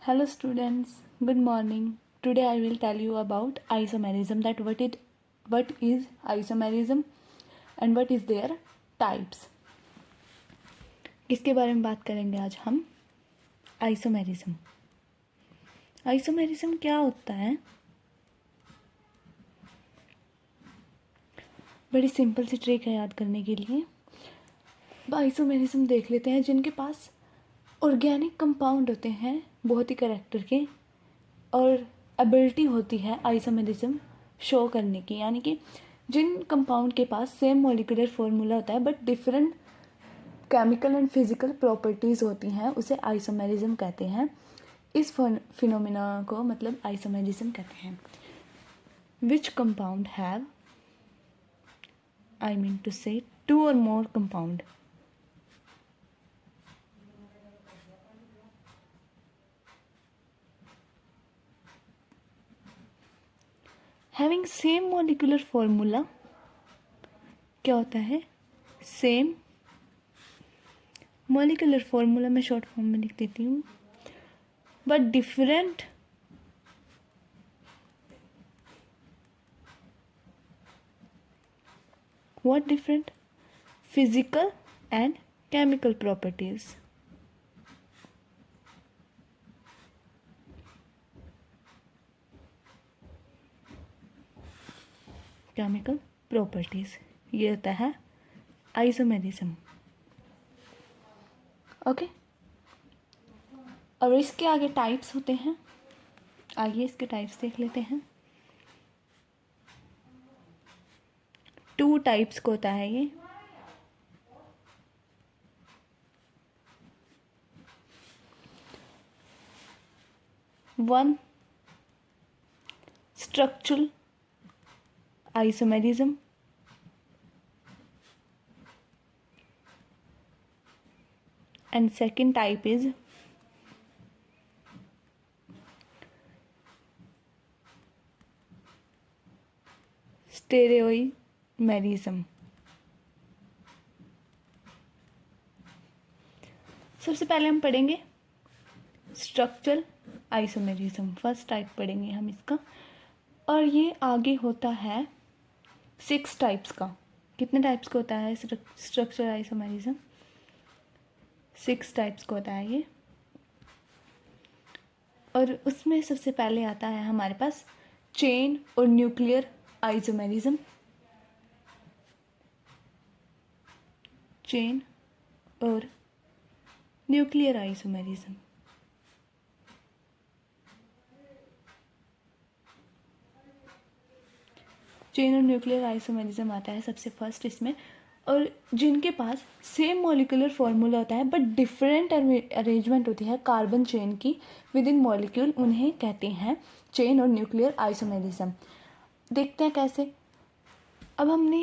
Hello students, good morning. Today I will tell you about isomerism, that what is isomerism and what is their types. इसके बारे में बात करेंगे आज हम. आइसोमेरिज्म. आइसोमेरिज्म क्या होता है? बड़ी सिंपल सी ट्रिक है याद करने के लिए. आइसोमेरिज्म देख लेते हैं. जिनके पास ऑर्गेनिक कंपाउंड होते हैं बहुत ही कैरेक्टर के और एबिलिटी होती है आइसोमेरिज्म शो करने की, यानी कि जिन कंपाउंड के पास सेम मॉलिक्यूलर फॉर्मूला होता है but different chemical and physical properties होती हैं, उसे आइसोमेरिज्म कहते हैं. इस फिनोमिना को मतलब आइसोमेरिज्म कहते हैं. Which compound have, I mean to say, two or more compound having same molecular formula. क्या होता है? सेम मॉलिक्यूलर फॉर्मूला मैं शॉर्ट फॉर्म में लिख देती हूँ. But different what different physical and chemical properties. Chemical properties, ये होता है आइसोमेरिज्म. ओके, और इसके आगे टाइप्स होते हैं. आइए इसके टाइप्स देख लेते हैं. 2 टाइप्स को होता है ये. One, structural isomerism. And second type is स्टेरियोमेरिज्म. सबसे पहले हम पढ़ेंगे स्ट्रक्चरल आइसोमेरिज्म. फर्स्ट टाइप पढ़ेंगे हम इसका, और ये आगे होता है 6 टाइप्स का. कितने टाइप्स का होता है स्ट्रक्चरल आइसोमेरिज्म? 6 टाइप्स का होता है ये. और उसमें सबसे पहले आता है हमारे पास चेन और न्यूक्लियर आइसोमेरिज्म. चेन और न्यूक्लियर आइसोमेरिज्म. चेन और न्यूक्लियर आइसोमेरिज्म आता है सबसे फर्स्ट इसमें. और जिनके पास सेम मॉलिक्यूलर फॉर्मूला होता है बट डिफरेंट अरेंजमेंट होती है कार्बन चेन की विद इन मॉलिक्यूल, उन्हें कहते हैं चेन और न्यूक्लियर आइसोमेरिज्म. देखते हैं कैसे. अब हमने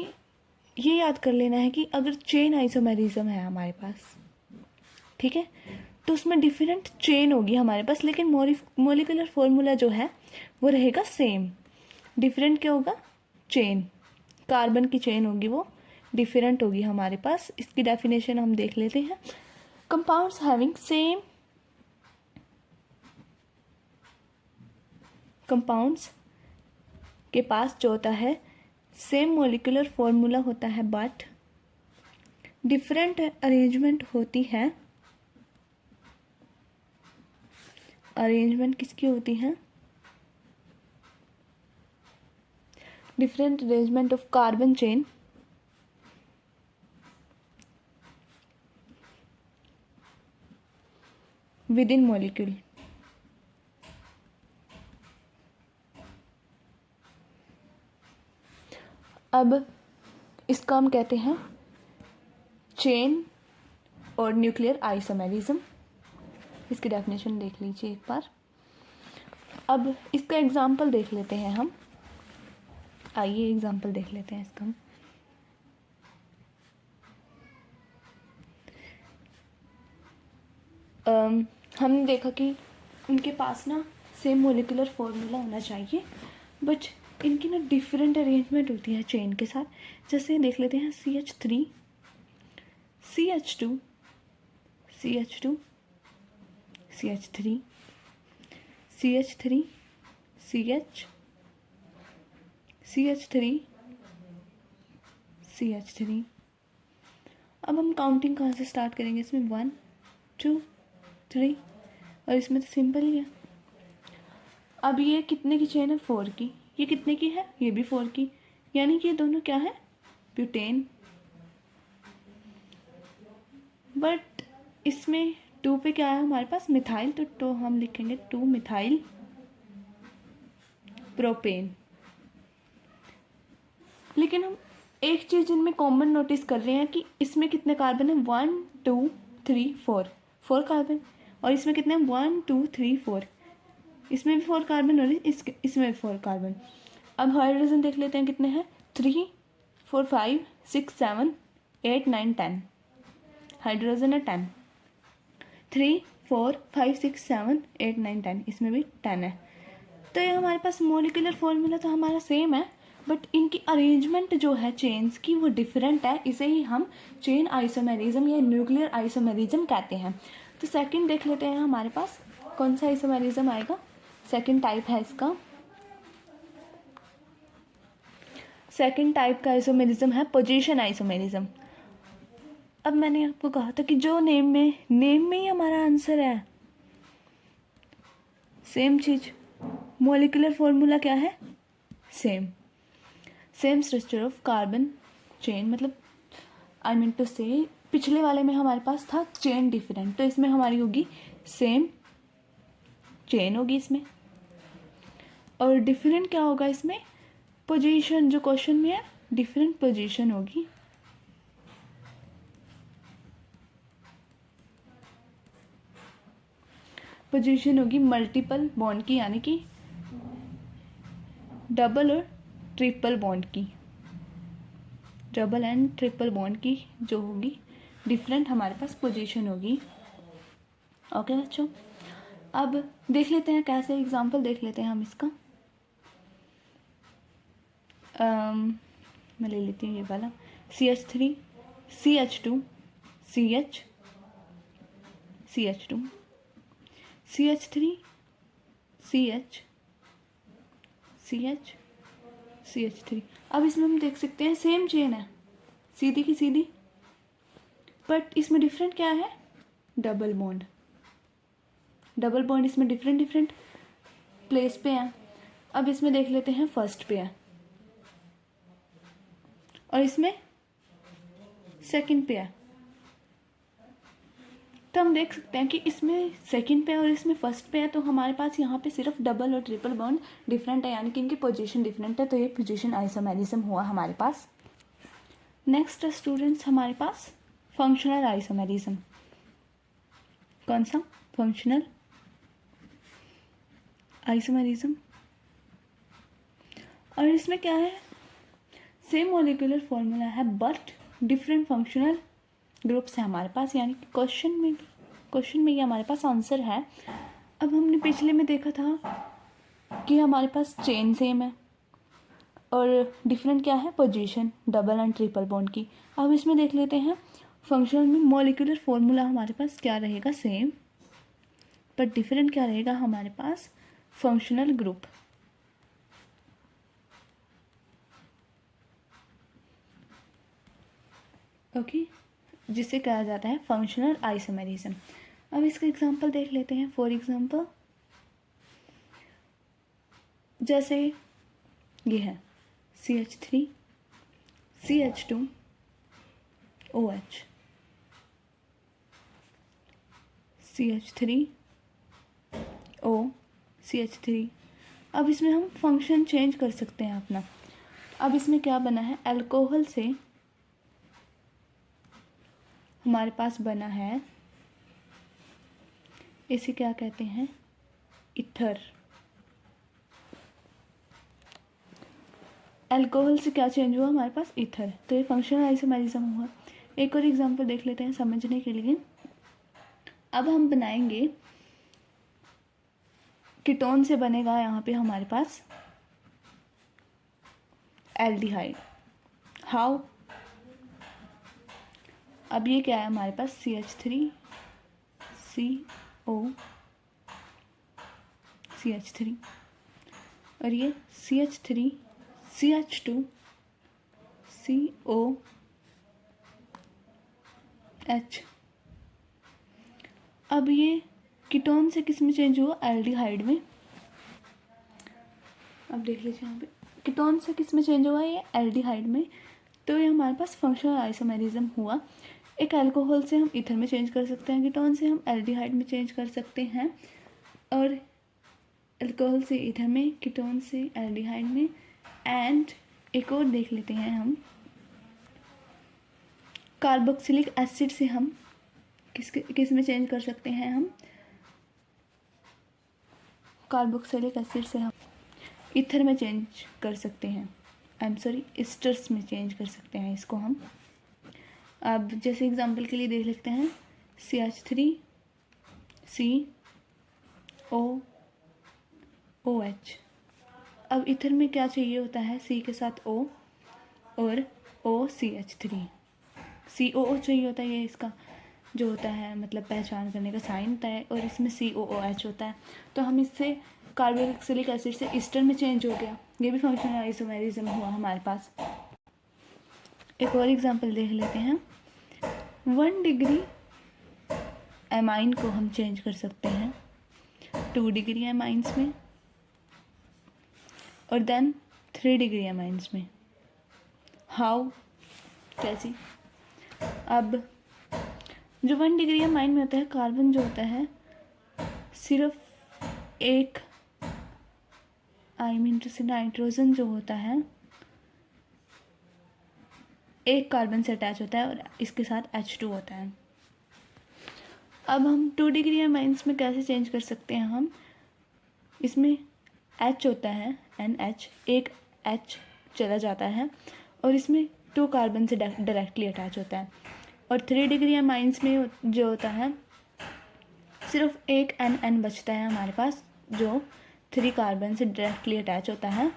ये याद कर लेना है कि अगर चेन आइसोमेरिज्म है हमारे पास, ठीक है, तो उसमें डिफरेंट चेन होगी हमारे पास, लेकिन मॉलिक्यूलर फॉर्मूला जो है वो रहेगा सेम. डिफरेंट क्या होगा? चेन. कार्बन की चेन होगी वो डिफरेंट होगी हमारे पास. इसकी डेफिनेशन हम देख लेते हैं. कंपाउंड्स हैविंग सेम, कंपाउंड्स के पास जो होता है सेम मॉलिक्यूलर फॉर्मूला होता है बट डिफरेंट अरेंजमेंट होती है. अरेंजमेंट किसकी होती है? Different arrangement of carbon chain with in molecule. अब इसका हम कहते हैं चेन और न्यूक्लियर आइसोमेरिज्म. इसकी डेफिनेशन देख लीजिए एक बार. अब इसका एग्जांपल देख लेते हैं हम. आइए एग्जांपल देख लेते हैं इसका. हमने देखा कि उनके पास ना सेम मॉलिक्यूलर फॉर्मूला होना चाहिए बट इनकी ना डिफरेंट अरेंजमेंट होती है चेन के साथ. जैसे देख लेते हैं CH3, CH2, CH2, CH3, CH3 CH CH3 CH3। अब हम काउंटिंग कहाँ से स्टार्ट करेंगे? इसमें 1 2 3, और इसमें तो सिंपल ही है। अब ये कितने की चेन है? 4 की। ये कितने की है? ये भी 4 की, यानी कि ये दोनों क्या है? ब्यूटेन। बट इसमें 2 पे क्या है हमारे पास? मिथाइल, तो हम लिखेंगे 2 मिथाइल प्रोपेन। लेकिन हम एक चीज़ इनमें कॉमन नोटिस कर रहे हैं कि इसमें कितने कार्बन है? 1 2 3 4 कार्बन, और इसमें कितने हैं? 1 2 3 4। इसमें भी 4 कार्बन और इसमें भी 4 कार्बन। अब हाइड्रोजन देख लेते हैं कितने हैं? 3 4 5 6 7 8 9 10। हाइड्रोजन है 10। 3 4 5 6 7 8 9 10, इसमें भी 10 है। तो ये हमारे पास मोलिकुलर फॉर्मूला तो हमारा सेम है, बट इनकी अरेंजमेंट जो है चेन्स की वो डिफरेंट है। इसे ही हम चेन आइसोमेरिज्म या न्यूक्लियर आइसोमेरिज्म कहते हैं। तो सेकंड देख लेते हैं हमारे पास कौन सा आइसोमेरिज्म आएगा। सेकंड टाइप है इसका, सेकंड टाइप का आइसोमेरिज्म है पोजीशन आइसोमेरिज्म। अब मैंने आपको कहा था कि जो नेम में ही हमारा आंसर है। सेम चीज, मोलिकुलर फॉर्मूला क्या है? Same structure of carbon chain, मतलब आई मीन टू से पिछले वाले में हमारे पास था चेन डिफरेंट, तो इसमें हमारी होगी सेम चेन होगी इसमें। और डिफरेंट क्या होगा इसमें? पोजीशन, जो क्वेश्चन में है डिफरेंट पोजीशन होगी। पोजीशन होगी मल्टीपल बॉन्ड की, यानी कि डबल और ट्रिपल बॉन्ड की, डबल एंड ट्रिपल बॉन्ड की जो होगी डिफरेंट हमारे पास पोजीशन होगी। ओके बच्चों, अब देख लेते हैं कैसे एग्जांपल देख लेते हैं हम इसका। मैं ले लेती हूँ ये वाला CH3 CH2 CH CH2 CH3 CH CH CH3। अब इसमें हम देख सकते हैं सेम चेन है, सीधी की सीधी, बट इसमें डिफरेंट क्या है? Double bond. डबल बॉन्ड इसमें डिफरेंट प्लेस पे है। अब इसमें देख लेते हैं फर्स्ट पे है और इसमें सेकंड पे है। तो हम देख सकते हैं कि इसमें सेकंड पे और इसमें फर्स्ट पे है, तो हमारे पास यहाँ पे सिर्फ डबल और ट्रिपल बॉन्ड डिफरेंट है, यानी कि इनकी पोजीशन डिफरेंट है। तो ये पोजीशन आइसोमेरिज्म हुआ हमारे पास। नेक्स्ट स्टूडेंट्स हमारे पास फंक्शनल आइसोमेरिज्म। कौन सा? Functional isomerism. और इसमें क्या है? सेम मॉलिक्यूलर फॉर्मूला है बट डिफरेंट फंक्शनल ग्रुप्स है हमारे पास, यानी कि क्वेश्चन में ये हमारे पास आंसर है। अब हमने पिछले में देखा था कि हमारे पास चेन सेम है और डिफरेंट क्या है? Position, double and triple bond की। अब इसमें देख लेते हैं फंक्शनल में मॉलिक्यूलर फॉर्मूला हमारे पास क्या रहेगा? सेम, बट डिफरेंट क्या रहेगा हमारे पास? Functional group. ओके, जिसे कहा जाता है फंक्शनल आइसोमेरिज्म। अब इसका एग्जांपल देख लेते हैं। फॉर एग्जांपल जैसे ये है CH3 CH2 OH, CH3 O CH3। अब इसमें हम फंक्शन चेंज कर सकते हैं अपना। अब इसमें क्या बना है? अल्कोहल से हमारे पास बना है, इसे क्या कहते हैं? ईथर। अल्कोहल से क्या चेंज हुआ हमारे पास? ईथर। तो ये फंक्शनल आइसोमेरिज्म हुआ। एक और एग्जांपल देख लेते हैं समझने के लिए। अब हम बनाएंगे कीटोन से बनेगा यहाँ पे हमारे पास एल्डिहाइड। हाउ? अब ये क्या है हमारे पास? CH3 CO CH3, और ये CH3 CH2 COH। अब ये कीटोन से किस में चेंज हुआ? एल्डिहाइड में। अब देख लीजिए यहाँ पे कीटोन से किस में चेंज हुआ? ये एल्डिहाइड में। तो ये हमारे पास फंक्शनल आइसोमेरिज्म हुआ। एक अल्कोहल से हम ईथर में चेंज कर सकते हैं, कीटोन से हम एल्डिहाइड में चेंज कर सकते हैं, और अल्कोहल से ईथर में, कीटोन से एल्डिहाइड में। एंड एक और देख लेते हैं हम, कार्बोक्सिलिक एसिड से हम किस में चेंज कर सकते हैं? हम कार्बोक्सिलिक एसिड से हम ईथर में चेंज कर सकते हैं, एस्टर्स में चेंज कर सकते हैं इसको हम। अब जैसे एग्जांपल के लिए देख लेते हैं, CH3 COOH। अब ईथर में क्या चाहिए होता है? C के साथ O और OCH3, COO चाहिए होता है। ये इसका जो होता है मतलब पहचान करने का साइन होता है, और इसमें COOH होता है। तो हम इससे कार्बोक्सिलिक एसिड से ईस्टर में चेंज हो गया। ये भी फंक्शनल आइसोमेरिज्म हुआ हमारे पास। एक और एग्जांपल देख लेते हैं, 1 डिग्री एमाइन को हम चेंज कर सकते हैं 2 डिग्री एमाइंस में, और देन 3 डिग्री एमाइंस में। हाउ? कैसी? अब जो 1 डिग्री एमाइन में होता है, कार्बन जो होता है सिर्फ एक टू से नाइट्रोजन जो होता है एक कार्बन से अटैच होता है, और इसके साथ H2 होता है। अब हम 2 डिग्री एमाइंस में कैसे चेंज कर सकते हैं? हम इसमें H होता है NH, एक H चला जाता है, और इसमें 2 कार्बन से डायरेक्टली अटैच होता है। और 3 डिग्री एमाइंस में जो होता है सिर्फ एक NN बचता है हमारे पास, जो 3 कार्बन से डायरेक्टली अटैच होता है।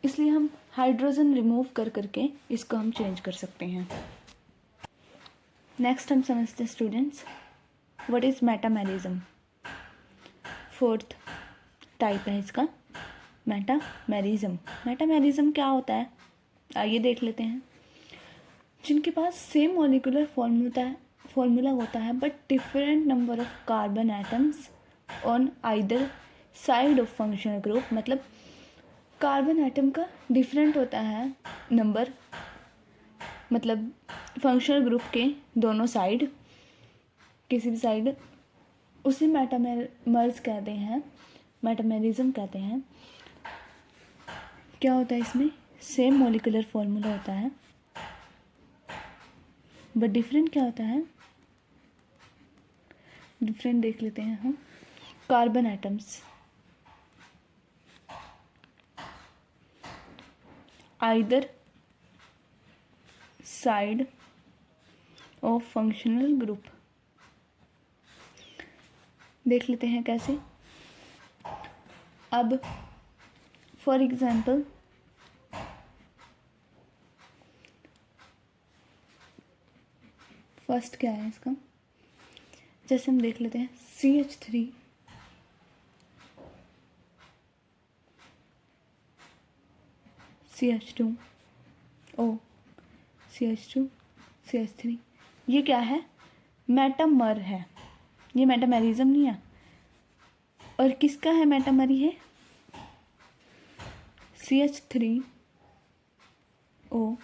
इसलिए हम हाइड्रोजन रिमूव कर करके इसको हम चेंज कर सकते हैं। नेक्स्ट हम समझते हैं students, what is metamerism. 4th type है इसका, मेटामेरिज्म। मेटामेरिज्म क्या होता है? आइए देख लेते हैं। जिनके पास सेम मॉलिक्यूलर फॉर्मूला होता है but different number of carbon atoms on either side of functional group, मतलब कार्बन एटम का डिफरेंट होता है नंबर, मतलब फंक्शनल ग्रुप के दोनों साइड, किसी भी साइड, उसे मेटामर्स कहते हैं, मेटामेरिज्म कहते हैं। क्या होता है इसमें? सेम मॉलिक्यूलर फॉर्मूला होता है बट डिफरेंट क्या होता है? डिफरेंट देख लेते हैं हम। Carbon atoms either side of functional group. देख लेते हैं कैसे। अब फॉर एग्जाम्पल फर्स्ट क्या है इसका, जैसे हम देख लेते हैं CH3 CH2 O CH2 CH3, ये क्या है? मेटामर है, ये मेटामेरिज्म नहीं है। और किसका है मेटामर? ये CH3 O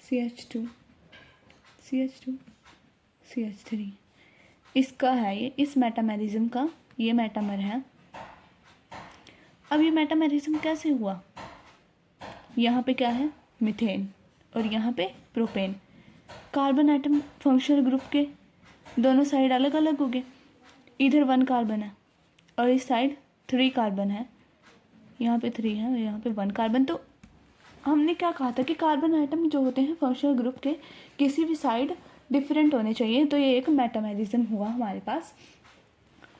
CH2 CH2 CH3, इसका है ये, इस मेटामेरिज्म का ये मेटामर है। अब ये मेटामेरिज्म कैसे हुआ? यहाँ पे क्या है? मीथेन, और यहाँ पे propane. Carbon atom functional group के दोनों साइड अलग अलग हो गए। इधर 1 कार्बन है और इस साइड 3 कार्बन है, यहाँ पे 3 है और यहाँ पे 1 कार्बन। तो हमने क्या कहा था कि कार्बन आइटम जो होते हैं फंक्शनल ग्रुप के किसी भी साइड डिफरेंट होने चाहिए। तो ये एक मेटामेरिज्म हुआ हमारे पास।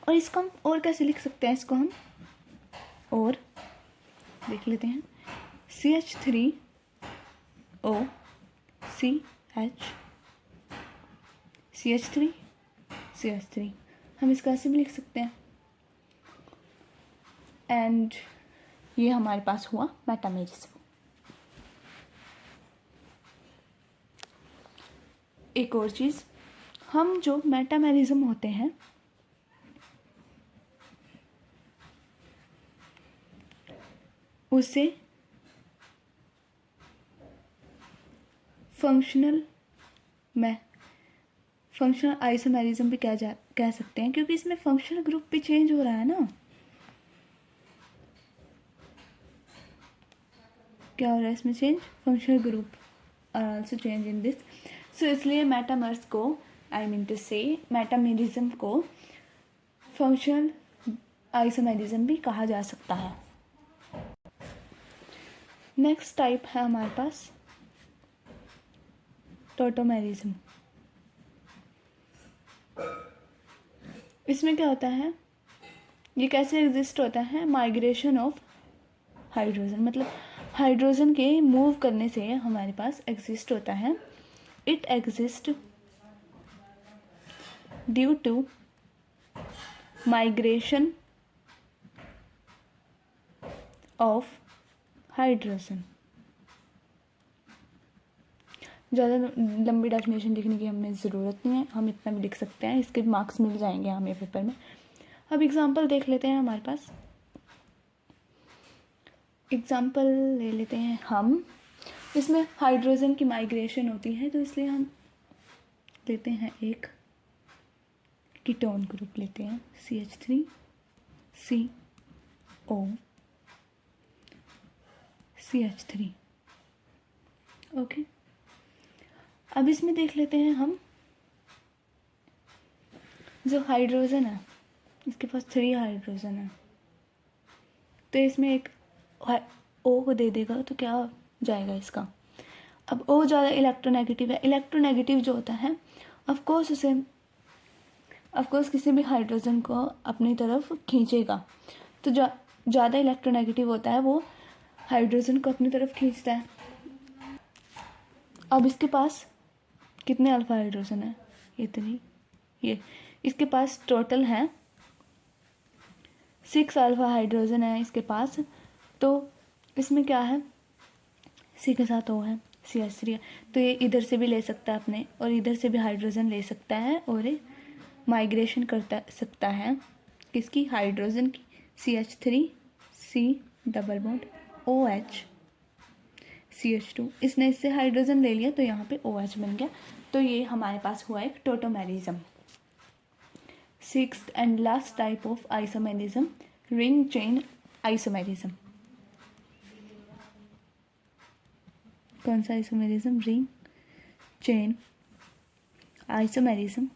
और इसको हम और कैसे लिख सकते हैं? इसको हम और देख लेते हैं, CH3 O CH CH3 CH3, हम इसको ऐसे भी लिख सकते हैं एंड ये हमारे पास हुआ मेटामेरिज्म। एक और चीज़, हम जो मेटामेरिज्म होते हैं उसे फंक्शनल आइसोमेरिज्म भी कह सकते हैं, क्योंकि इसमें फंक्शनल ग्रुप भी चेंज हो रहा है ना। क्या हो रहा है इसमें change? Functional group are also change in this. So इसलिए मेटामर्स को, I mean to say metamerism को फंक्शनल आइसोमेरिज्म भी कहा जा सकता है। नेक्स्ट टाइप है हमारे पास टोटोमेरिज्म। इसमें क्या होता है, ये कैसे एग्जिस्ट होता है? माइग्रेशन ऑफ हाइड्रोजन, मतलब हाइड्रोजन के मूव करने से हमारे पास एग्जिस्ट होता है। It exist due to migration of hydrogen. ज़्यादा लंबी डेफिनेशन लिखने की हमें ज़रूरत नहीं है, हम इतना भी लिख सकते हैं, इसके मार्क्स मिल जाएंगे हमें पेपर में। अब एग्जांपल देख लेते हैं। हमारे पास एग्जांपल ले लेते हैं हम। इसमें हाइड्रोजन की माइग्रेशन होती है, तो इसलिए हम लेते हैं एक कीटोन ग्रुप लेते हैं, CH3 CO CH3। ओके, अब इसमें देख लेते हैं हम, जो हाइड्रोजन है इसके पास 3 हाइड्रोजन है, तो इसमें एक O को दे देगा तो क्या जाएगा इसका। अब O ज़्यादा इलेक्ट्रोनेगेटिव है। इलेक्ट्रोनेगेटिव जो होता है ऑफकोर्स किसी भी हाइड्रोजन को अपनी तरफ खींचेगा, तो ज़्यादा इलेक्ट्रोनेगेटिव होता है वो हाइड्रोजन को अपनी तरफ खींचता है। अब इसके पास कितने अल्फा हाइड्रोजन है? ये इसके पास टोटल है 6 अल्फा हाइड्रोजन है इसके पास। तो इसमें क्या है, C के साथ O है, CH3 है, तो ये इधर से भी ले सकता है अपने, और इधर से भी हाइड्रोजन ले सकता है, और ये माइग्रेशन कर सकता है किसकी? हाइड्रोजन की। CH3 C double bond OH CH2, इसने इससे हाइड्रोजन ले लिया तो यहाँ पे OH बन गया। तो ये हमारे पास हुआ एक tautomerism. Sixth and last type of isomerism, ring chain isomerism. कौन सा आइसोमेरिज्म? Ring chain isomerism.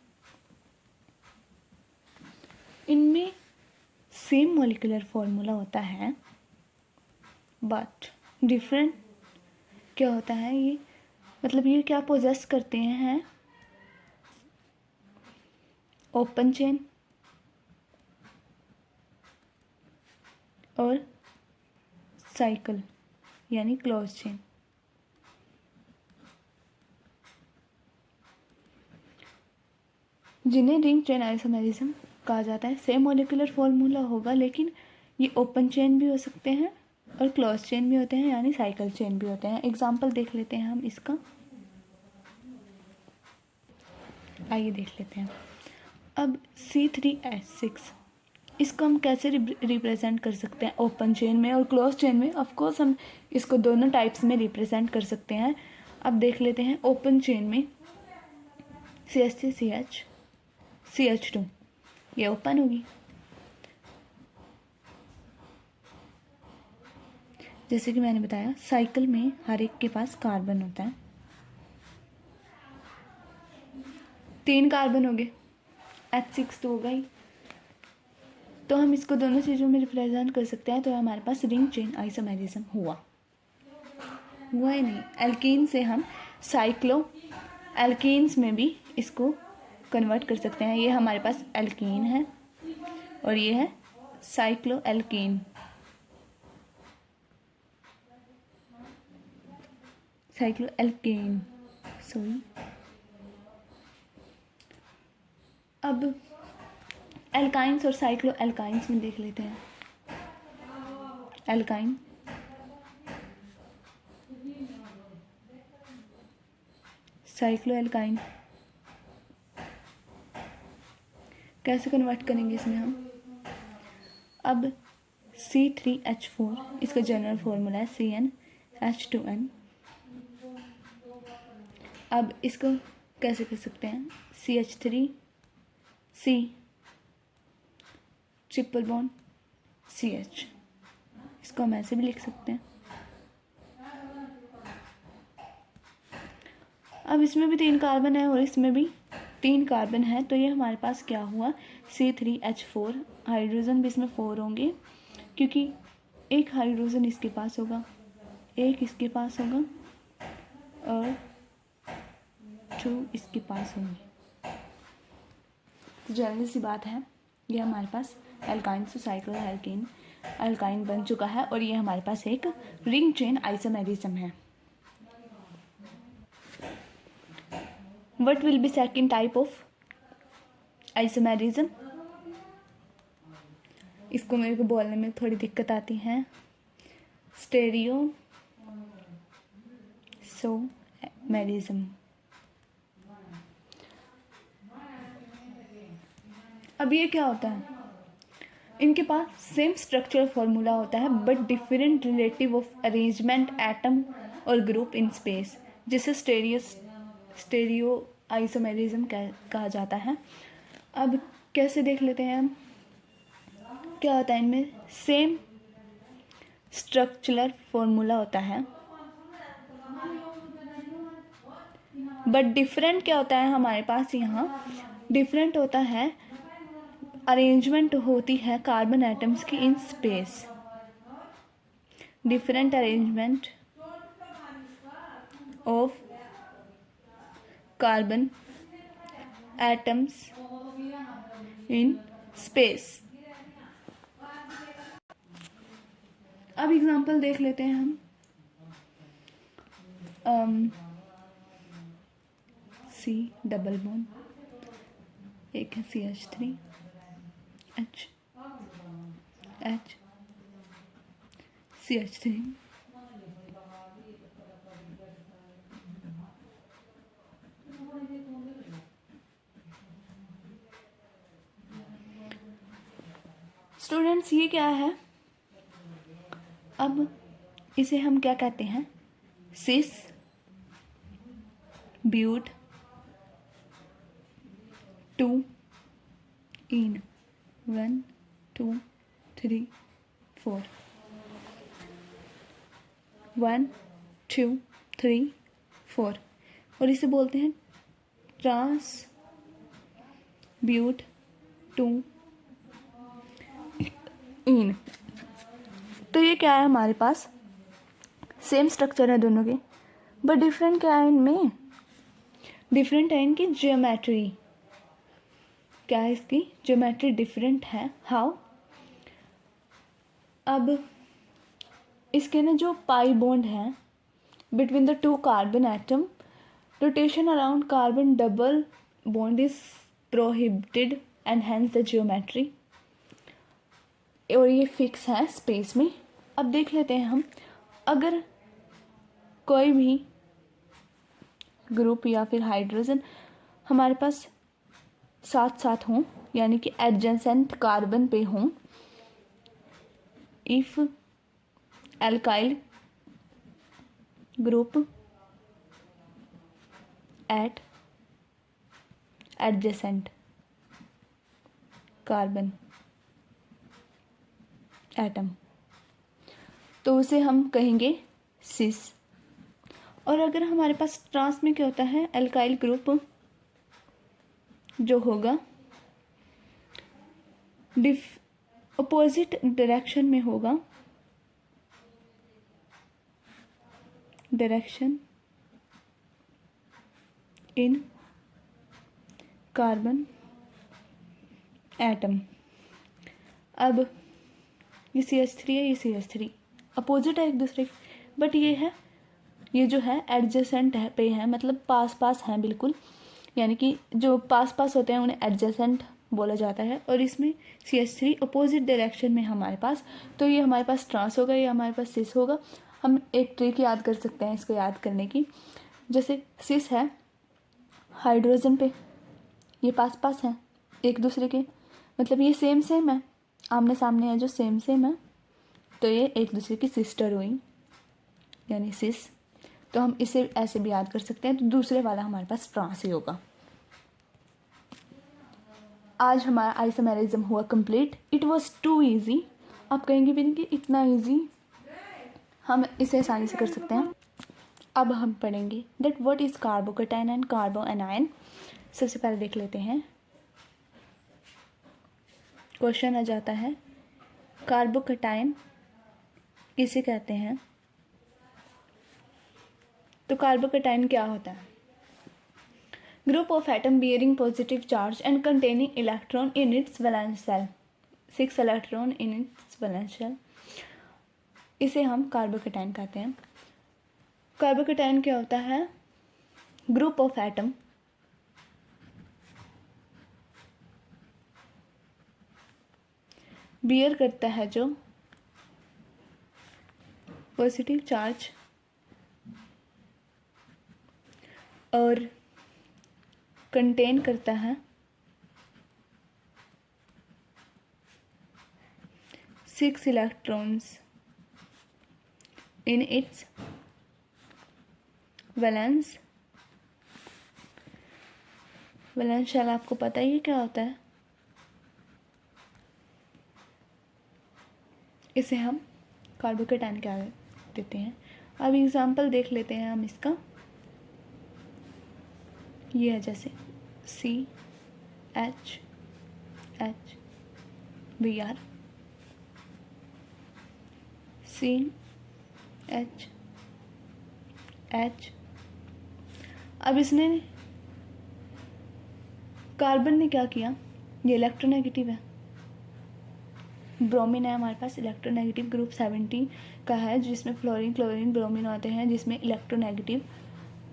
इनमें सेम मॉलिक्यूलर फॉर्मूला होता है, बट डिफरेंट क्या होता है ये, मतलब ये क्या पोजेस करते हैं? ओपन चेन और साइकिल यानी क्लोज चेन। जिन्हें रिंग चेन आइसोमेरिज्म कहा जाता है। सेम मॉलिक्यूलर फॉर्मूला होगा, लेकिन ये ओपन चेन भी हो सकते हैं और क्लोज चेन भी होते हैं, यानी साइकिल चेन भी होते हैं। एग्जांपल देख लेते हैं हम इसका, आइए देख लेते हैं। अब C3H6, इसको हम कैसे रिप्रेजेंट कर सकते हैं ओपन चेन में और क्लोज चेन में? ऑफकोर्स हम इसको दोनों टाइप्स में रिप्रेजेंट कर सकते हैं। अब देख लेते हैं ओपन चेन में CH3CH CH2, ये ओपन होगी। जैसे कि मैंने बताया, साइकिल में हर एक के पास कार्बन होता है, 3 कार्बन हो गए, H6 तो होगा ही, तो हम इसको दोनों चीज़ों में रिप्रेजेंट कर सकते हैं। तो हमारे पास रिंग चेन आइसोमेरिज्म हुआ ही नहीं। एल्कीन से हम एल्कीन्स में भी इसको कन्वर्ट कर सकते हैं। ये हमारे पास एल्कीन है और ये है साइक्लोएल्कीन। सॉरी। अब एल्काइंस और साइक्लोएल्काइंस में देख लेते हैं। Alkyne, cyclo alkyne. कैसे कन्वर्ट करेंगे इसमें हम? अब C3H4 इसका जनरल फॉर्मूला है CnH2n। अब इसको कैसे कर सकते हैं? CH3C ट्रिपल बॉन्ड CH, इसको हम ऐसे भी लिख सकते हैं। अब इसमें भी 3 कार्बन है और इसमें भी 3 कार्बन है, तो ये हमारे पास क्या हुआ? C3H4। हाइड्रोजन भी इसमें 4 होंगे क्योंकि एक हाइड्रोजन इसके पास होगा, एक इसके पास होगा और 2 इसके पास होंगे। तो जनरल सी बात है, ये हमारे पास एल्काइन से साइक्लो एल्काइन बन चुका है और ये हमारे पास एक रिंग चेन आइसोमेरिज्म है। What will be second type of isomerism? इसको मेरे को बोलने में थोड़ी दिक्कत आती है। स्टेरियोसोमेरिज्म। अब ये क्या होता है? इनके पास सेम स्ट्रक्चर फॉर्मूला होता है but different relative of arrangement atom और ग्रुप इन स्पेस, जिसे स्टेरियो आइसोमेरिज्म कहा जाता है। अब कैसे देख लेते हैं हम क्या होता है इनमें? सेम स्ट्रक्चरल फॉर्मूला होता है बट डिफरेंट क्या होता है हमारे पास? यहाँ डिफरेंट होता है, अरेंजमेंट होती है कार्बन एटम्स की in space. Different arrangement of carbon atoms in space. अब एग्जांपल देख लेते हैं हम। C डबल बॉन्ड, एक है CH3 H CH3। स्टूडेंट्स ये क्या है? अब इसे हम क्या कहते हैं? सिस ब्यूट 2 इन 1 2 3 4 1 2 3 4 और इसे बोलते हैं ट्रांस ब्यूट 2 इन। तो ये क्या है हमारे पास? सेम स्ट्रक्चर है दोनों के बट डिफरेंट क्या है इनमें? डिफरेंट है इनकी ज्योमेट्री। क्या है इसकी? ज्योमेट्री डिफरेंट है। हाउ? अब इसके ना जो पाई बॉन्ड है between the 2 carbon atom, rotation around carbon double bond is prohibited and hence the geometry, और ये फिक्स है स्पेस में। अब देख लेते हैं हम, अगर कोई भी ग्रुप या फिर हाइड्रोजन हमारे पास साथ साथ हों, यानी कि एडजेसेंट कार्बन पे हों, if alkyl group at adjacent carbon atom, तो उसे हम कहेंगे सिस। और अगर हमारे पास ट्रांस में क्या होता है? एल्काइल ग्रुप जो होगा अपोजिट डायरेक्शन में होगा, डायरेक्शन इन कार्बन एटम। अब ये CH3 है, ये CH3 अपोजिट है एक दूसरे के, बट ये जो है एडजेसेंट है पे है, मतलब पास पास हैं बिल्कुल, यानी कि जो पास पास होते हैं उन्हें एडजेसेंट बोला जाता है। और इसमें CH3 अपोजिट डायरेक्शन में हमारे पास, तो ये हमारे पास ट्रांस होगा, ये हमारे पास सिस होगा। हम एक ट्रिक याद कर सकते हैं इसको याद करने की। जैसे सिस है हाइड्रोजन पे, ये पास पास हैं एक दूसरे के, मतलब ये सेम सेम है, आमने सामने है जो सेम सेम है, तो ये एक दूसरे की सिस्टर हुई यानी सिस। तो हम इसे ऐसे भी याद कर सकते हैं। तो दूसरे वाला हमारे पास ट्रांस ही होगा। आज हमारा आइसोमेरिज्म हुआ complete. It was too easy. आप कहेंगे भी नहीं कि इतना इजी, हम इसे आसानी से कर सकते हैं। अब हम पढ़ेंगे that what is carbocation and कार्बोएनायन। सबसे पहले देख लेते हैं, क्वेश्चन आ जाता है कार्बोकैटायन किसे कहते हैं। तो कार्बोकैटायन क्या होता है? Group of atom bearing positive charge and containing electron in its valence shell, 6 electron in its valence shell, इसे हम कार्बोकैटायन कहते हैं। कार्बोकैटायन क्या होता है? ग्रुप ऑफ एटम बियर करता है जो पॉजिटिव चार्ज और कंटेन करता है 6 electrons in its valence shell. आपको पता ही है क्या होता है? इसे हम कार्बोकैटायन कह देते हैं। अब एग्जांपल देख लेते हैं हम इसका। ये है जैसे CH Br, CH अब इसने कार्बन ने क्या किया? ये इलेक्ट्रोनेगेटिव है, ब्रोमीन है हमारे पास, इलेक्ट्रोनेगेटिव ग्रुप 70 का है, जिसमें फ्लोरीन क्लोरीन ब्रोमीन होते हैं, जिसमें इलेक्ट्रोनेगेटिव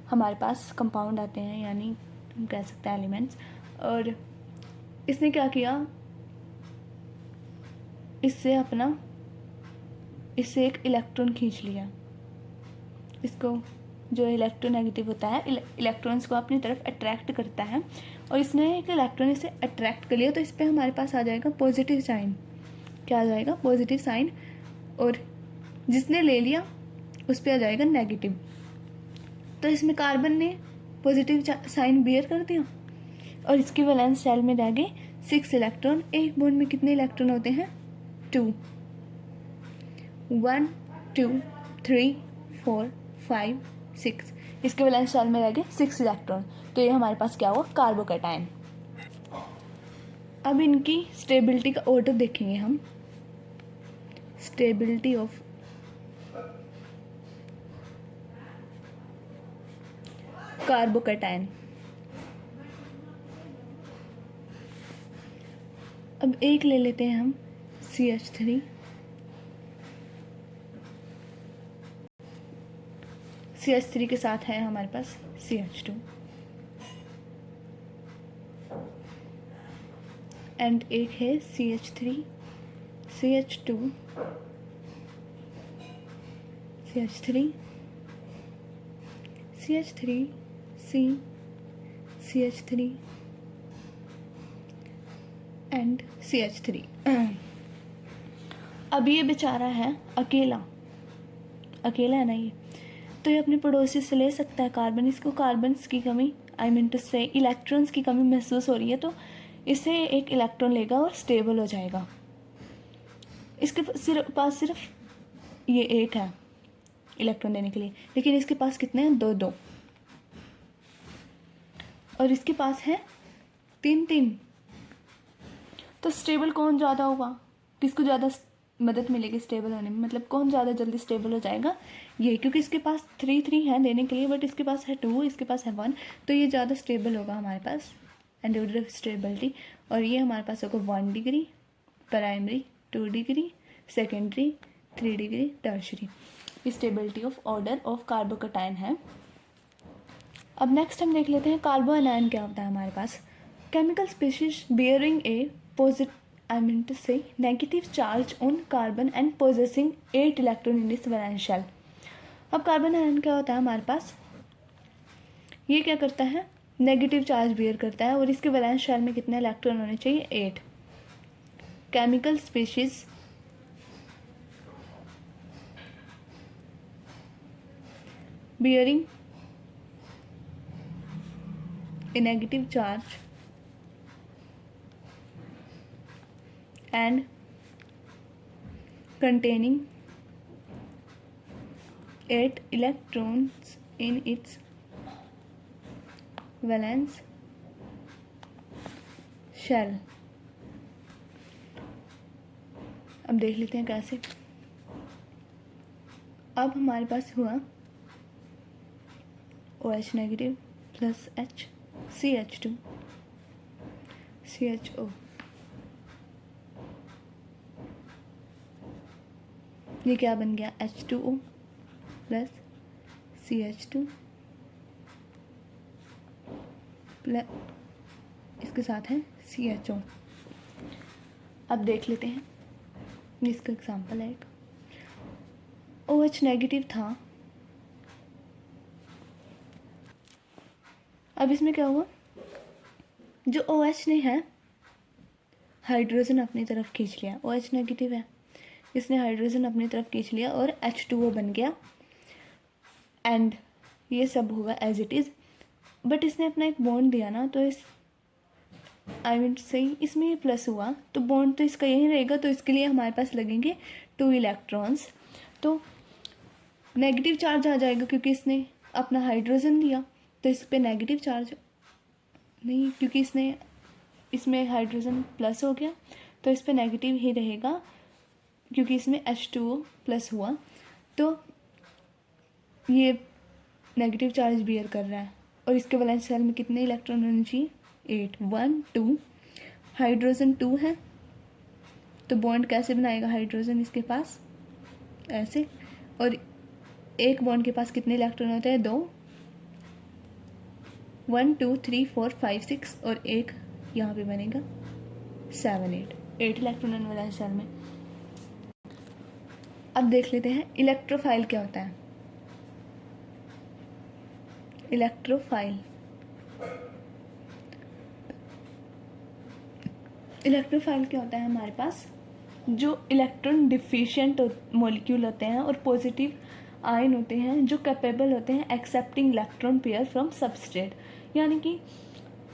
हमारे पास कंपाउंड आते हैं, यानी हम कह सकते हैं एलिमेंट्स। और इसने क्या किया? इससे एक इलेक्ट्रॉन खींच लिया। इसको जो इलेक्ट्रोनेगेटिव होता है इलेक्ट्रॉन्स को अपनी तरफ अट्रैक्ट करता है, और इसने एक इलेक्ट्रॉन इसे अट्रैक्ट कर लिया, तो इस पर हमारे पास आ जाएगा पॉजिटिव साइन। क्या आ जाएगा? Positive sign. और जिसने ले लिया उस पर आ जाएगा नेगेटिव। तो इसमें कार्बन ने पॉजिटिव साइन बियर कर दिया, और इसकी वैलेंस शेल में रह गए 6 इलेक्ट्रॉन। एक बॉन्ड में कितने इलेक्ट्रॉन होते हैं? 2, 1 2 3 4 5 6। इसके वैलेंस शेल में रह गए 6 इलेक्ट्रॉन। तो ये हमारे पास क्या हुआ? कार्बोकैटायन। अब इनकी स्टेबिलिटी का ऑर्डर देखेंगे हम। Stability of carbocation. अब एक ले लेते हैं हम CH3, CH3 के साथ है हमारे पास CH2, एंड एक है CH3 CH2 CH3 CH3 CH3 and CH3। अब ये बेचारा है अकेला है ना ये, तो ये अपने पड़ोसी से ले सकता है कार्बन। इसको कार्बन्स की कमी, आई मीन टू से इलेक्ट्रॉन्स की कमी महसूस हो रही है, तो इसे एक इलेक्ट्रॉन लेगा और स्टेबल हो जाएगा। इसके पास सिर्फ ये एक है इलेक्ट्रॉन देने के लिए, लेकिन इसके पास कितने हैं? 2 और इसके पास है 3। तो स्टेबल कौन ज़्यादा होगा? किसको ज़्यादा मदद मिलेगी स्टेबल होने में? मतलब कौन ज़्यादा जल्दी स्टेबल हो जाएगा? ये, क्योंकि इसके पास 3 है देने के लिए, बट इसके पास है 2, इसके पास है 1, तो ये ज़्यादा स्टेबल होगा हमारे पास एंड ऑर्डर ऑफ स्टेबिलिटी। और ये हमारे पास होगा 1 degree primary, 2 degree secondary, 3 degree tertiary. Stability of order of carbocation है। अब नेक्स्ट हम देख लेते हैं कार्बोएनायन क्या होता है हमारे पास। chemical species bearing a negative charge on carbon and possessing 8 electron in its valence shell. अब कार्बन आयन क्या होता है हमारे पास, ये क्या करता है, नेगेटिव चार्ज बियर करता है और इसके वैलेंस शेल में कितने इलेक्ट्रॉन होने चाहिए, 8. Chemical species bearing a negative charge and containing 8 electrons in its valence shell. अब देख लेते हैं कैसे. अब हमारे पास हुआ OH negative plus H CH2 CHO. ये क्या बन गया, H2O प्लस CH2 प्लस इसके साथ है CHO. अब देख लेते हैं, इसका एग्जांपल है एक. OH नेगेटिव था, अब इसमें क्या हुआ, जो OH ने है हाइड्रोजन अपनी तरफ खींच लिया. OH नेगेटिव है, इसने हाइड्रोजन अपनी तरफ खींच लिया और H2O बन गया एंड ये सब होगा एज इट इज़. बट इसने अपना एक बॉन्ड दिया ना, तो इस सही इसमें ये प्लस हुआ तो बॉन्ड तो इसका यही रहेगा, तो इसके लिए हमारे पास लगेंगे 2 इलेक्ट्रॉन्स. तो नेगेटिव चार्ज आ जाएगा क्योंकि इसने अपना हाइड्रोजन दिया, तो इस पर नेगेटिव चार्ज नहीं, क्योंकि इसमें हाइड्रोजन प्लस हो गया तो इस पर नेगेटिव ही रहेगा क्योंकि इसमें H2O प्लस हुआ. तो ये नेगेटिव चार्ज बियर कर रहा है और इसके वैलेंस शेल में कितने इलेक्ट्रॉन होने चाहिए, 8. 1 2 हाइड्रोजन 2 है तो बॉन्ड कैसे बनाएगा हाइड्रोजन इसके पास ऐसे, और एक बॉन्ड के पास कितने इलेक्ट्रॉन होते हैं, 2. 1 2 3 4 5 6 और एक यहाँ पे बनेगा 7 8 इलेक्ट्रॉन वैलेंस शेल में. अब देख लेते हैं इलेक्ट्रोफाइल क्या होता है. इलेक्ट्रोफाइल क्या होता है, हमारे पास जो इलेक्ट्रॉन डिफिशिएंट मॉलिक्यूल होते हैं और पॉजिटिव आयन होते हैं जो कैपेबल होते हैं accepting electron pair from substrate, यानी कि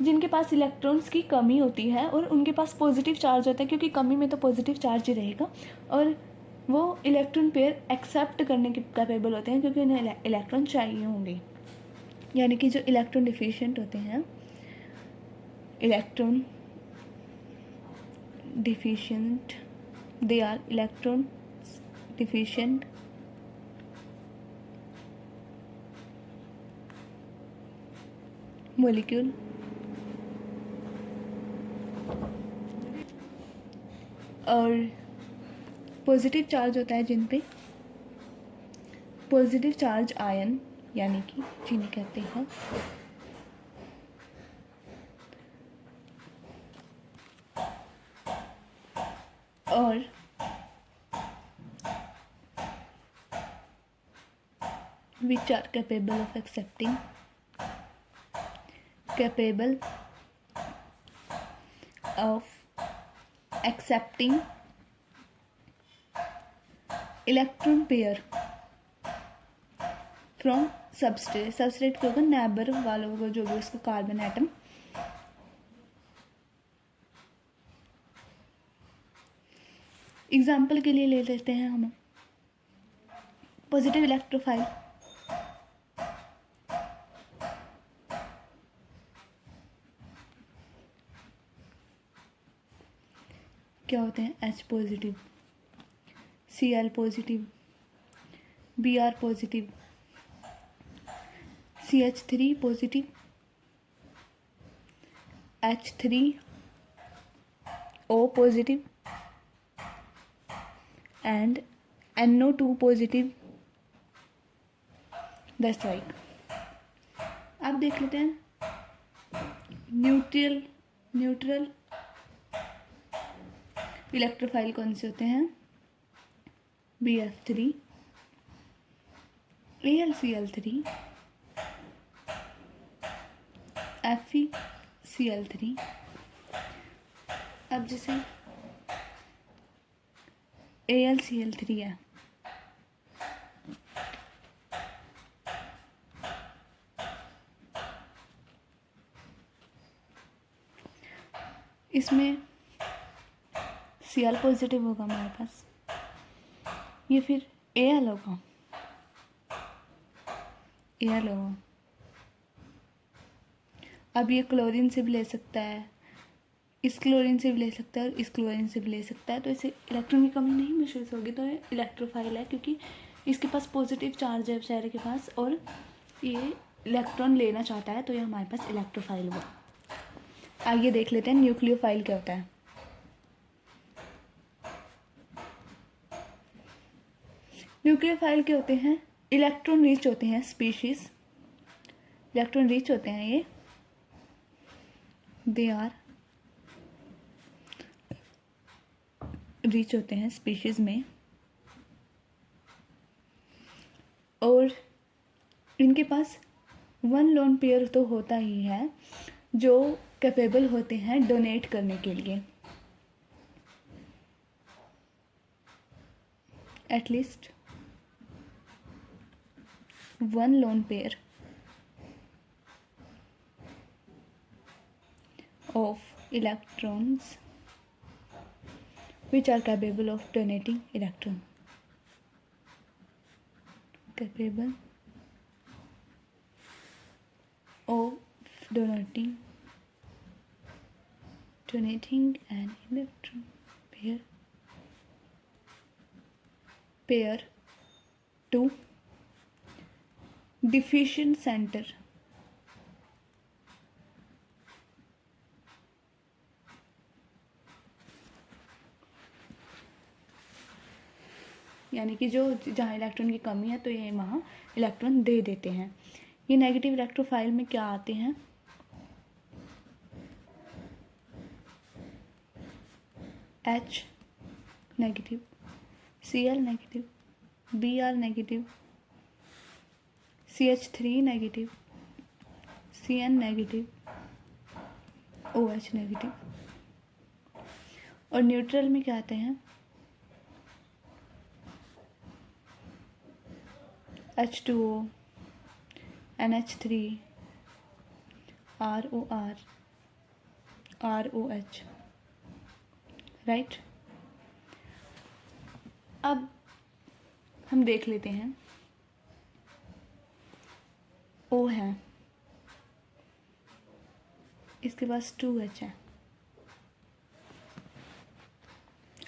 जिनके पास इलेक्ट्रॉन्स की कमी होती है और उनके पास पॉजिटिव चार्ज होता है, क्योंकि कमी में तो पॉजिटिव चार्ज ही रहेगा, और वो इलेक्ट्रॉन पेयर एक्सेप्ट करने के कैपेबल होते हैं क्योंकि उन्हें इलेक्ट्रॉन चाहिए होंगे. यानी कि जो इलेक्ट्रॉन डिफिशिएंट होते हैं, electron deficient, they are electron deficient molecule और पॉजिटिव चार्ज होता है जिन पे पॉजिटिव चार्ज आयन, यानी कि जिन्हें कहते हैं और which are capable of accepting electron pair from substrate. Substrate क्या होगा, नेबर वालों को, जो भी उसका कार्बन एटम. एग्जाम्पल के लिए ले लेते हैं हम पॉजिटिव इलेक्ट्रोफाइल. क्या होते हैं, H positive, Cl positive, Br positive, CH3 positive, H3O positive and NO2 positive. That's right. अब देख लेते हैं न्यूट्रल न्यूट्रल इलेक्ट्रोफाइल कौन से होते हैं? BF3, AlCl3, FeCl3। अब जैसे AlCl3 है, इसमें Cl पॉजिटिव होगा हमारे पास, ये फिर Al होगा, Al होगा। अब ये क्लोरीन से भी ले सकता है, इस क्लोरीन से भी ले सकता है और इस क्लोरीन से भी ले सकता है, तो इसे इलेक्ट्रॉन की कमी नहीं महसूस होगी, तो ये इलेक्ट्रोफाइल है, क्योंकि इसके पास पॉजिटिव चार्ज है बेचारे के पास और ये इलेक्ट्रॉन लेना चाहता है, तो ये हमारे पास इलेक्ट्रोफाइल हुआ। आइए देख लेते हैं न्यूक्लियोफाइल क्या होता है। न्यूक्लियोफाइल क्या होते हैं? इलेक्ट्रॉन रिच होते हैं स्पीशीज, इलेक्ट्रॉन रिच होते हैं ये, दे आर रिच होते हैं स्पीशीज में, और इनके पास वन लोन पेयर तो होता ही है जो कैपेबल होते हैं डोनेट करने के लिए, at least one lone pair of electrons which are capable of donating electron, capable of donating an electron pair to deficient center यानी कि जो जहाँ इलेक्ट्रॉन की कमी है तो ये वहाँ इलेक्ट्रॉन दे देते हैं। ये नेगेटिव इलेक्ट्रोफाइल में क्या आते हैं? H negative, Cl negative, Br negative, CH3 negative, Cn negative, OH negative. और न्यूट्रल में क्या आते हैं? H2O, NH3, ROR, ROH, right. अब हम देख लेते हैं, O है, इसके पास 2H है,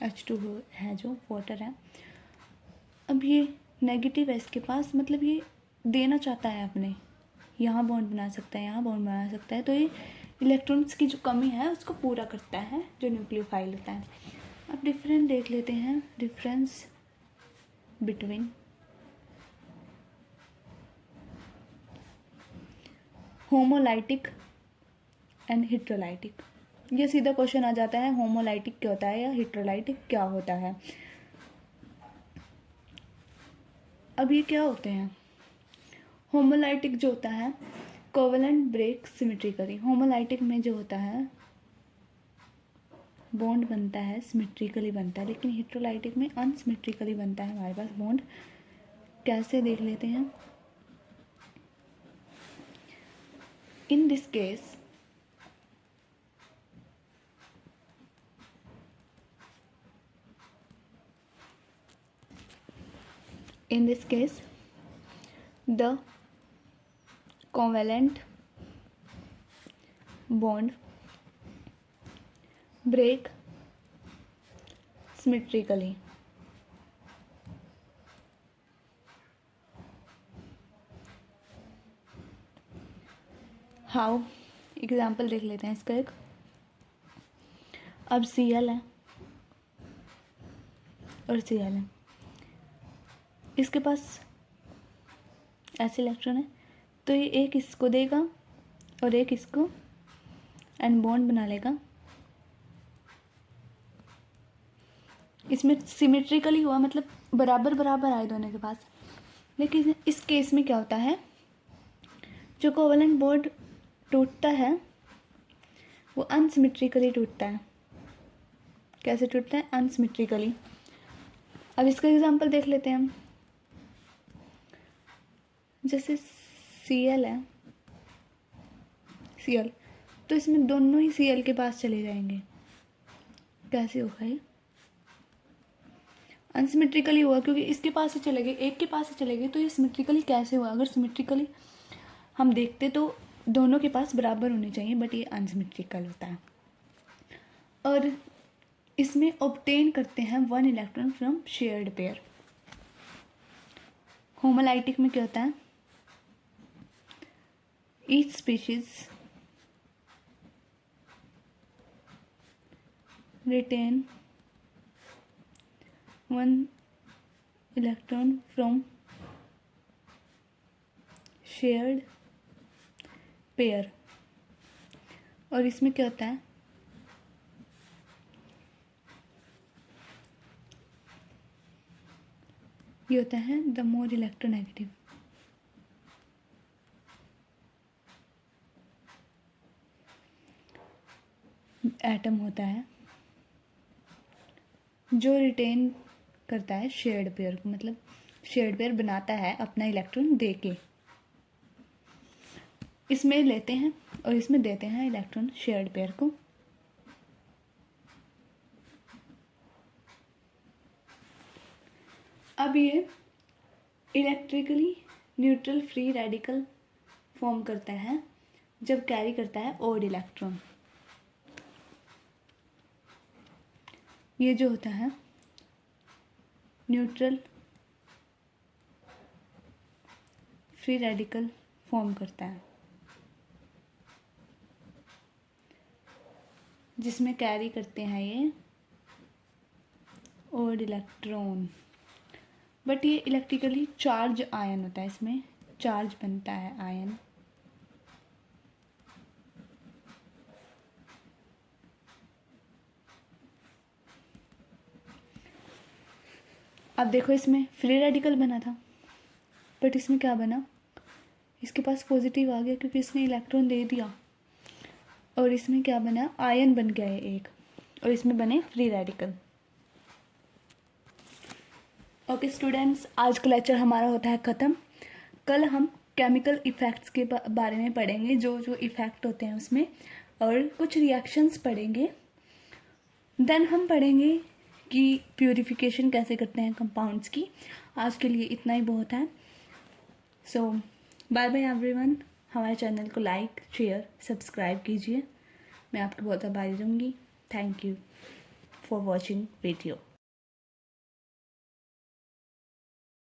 H2O है जो वाटर है। अब ये नेगेटिव है इसके पास, मतलब ये देना चाहता है अपने, यहाँ बॉन्ड बना सकता है, यहाँ बॉन्ड बना सकता है, तो ये इलेक्ट्रॉन्स की जो कमी है उसको पूरा करता है जो न्यूक्लियोफाइल होता है। अब डिफरेंस देख लेते हैं, difference between homolytic and heterolytic. ये सीधा क्वेश्चन आ जाता है, होमोलाइटिक क्या होता है या हेट्रोलाइटिक क्या होता है। अब ये क्या होते हैं? होमोलाइटिक जो होता है कोवेलेंट ब्रेक सिमेट्रिकली, होमोलाइटिक में जो होता है बॉन्ड बनता है सिमेट्रिकली बनता है, लेकिन हेट्रोलाइटिक में अनसिमेट्रिकली बनता है हमारे पास बॉन्ड। कैसे देख लेते हैं। In this case the covalent bond break symmetrically. How? Example देख लेते हैं इसका एक। अब Cl है और Cl है, इसके पास ऐसे इलेक्ट्रॉन है, तो ये एक इसको देगा और एक इसको एंड बॉन्ड बना लेगा। इसमें सिमेट्रिकली हुआ, मतलब बराबर बराबर आए दोनों के पास। लेकिन इस केस में क्या होता है, जो कोवलेंट बॉन्ड टूटता है वो अनसिमेट्रिकली टूटता है। कैसे टूटता है? अनसिमेट्रिकली। अब इसका एग्जांपल देख लेते हैं हम। जैसे Cl है, Cl, तो इसमें दोनों ही Cl के पास चले जाएंगे। कैसे होगा ये? अनसिमेट्रिकली हुआ, क्योंकि इसके पास से चले गए, एक के पास से चले गए, तो ये सिमेट्रिकली कैसे हुआ? अगर सिमेट्रिकली हम देखते तो दोनों के पास बराबर होने चाहिए, बट ये अनसिमेट्रिकल होता है। और इसमें ऑब्टेन करते हैं 1 electron from shared pair. Homolytic में क्या होता है? Each species retain 1 electron from shared pair. और इसमें क्या होता है? ये होता है द मोर इलेक्ट्रोनेगेटिव। एटम होता है जो रिटेन करता है शेयर्ड पेयर को, मतलब शेयर्ड पेयर बनाता है अपना इलेक्ट्रॉन दे के। इसमें लेते हैं और इसमें देते हैं इलेक्ट्रॉन शेयर्ड पेयर को। अब ये electrically neutral free radical form करता है जब कैरी करता है ओड इलेक्ट्रॉन। ये जो होता है न्यूट्रल फ्री रेडिकल फॉर्म करता है जिसमें कैरी करते हैं ये ओड इलेक्ट्रॉन। बट ये इलेक्ट्रिकली चार्ज आयन होता है, इसमें चार्ज बनता है आयन। अब देखो इसमें फ्री रेडिकल बना था, बट इसमें क्या बना? इसके पास पॉजिटिव आ गया क्योंकि इसने इलेक्ट्रॉन दे दिया। और इसमें क्या बना? आयन बन गया है एक, और इसमें बने फ्री रेडिकल। ओके स्टूडेंट्स, आज का लेक्चर हमारा होता है ख़त्म। कल हम केमिकल इफ़ेक्ट्स के बारे में पढ़ेंगे, जो जो इफ़ेक्ट होते हैं उसमें, और कुछ रिएक्शंस पढ़ेंगे। देन हम पढ़ेंगे कि प्यूरिफिकेशन कैसे करते हैं कंपाउंड्स की। आज के लिए इतना ही बहुत है। सो बाय बाय एवरीवन। हमारे चैनल को लाइक, शेयर, सब्सक्राइब कीजिए। मैं आपकी बहुत आभारी रहूँगी। Thank you for watching video.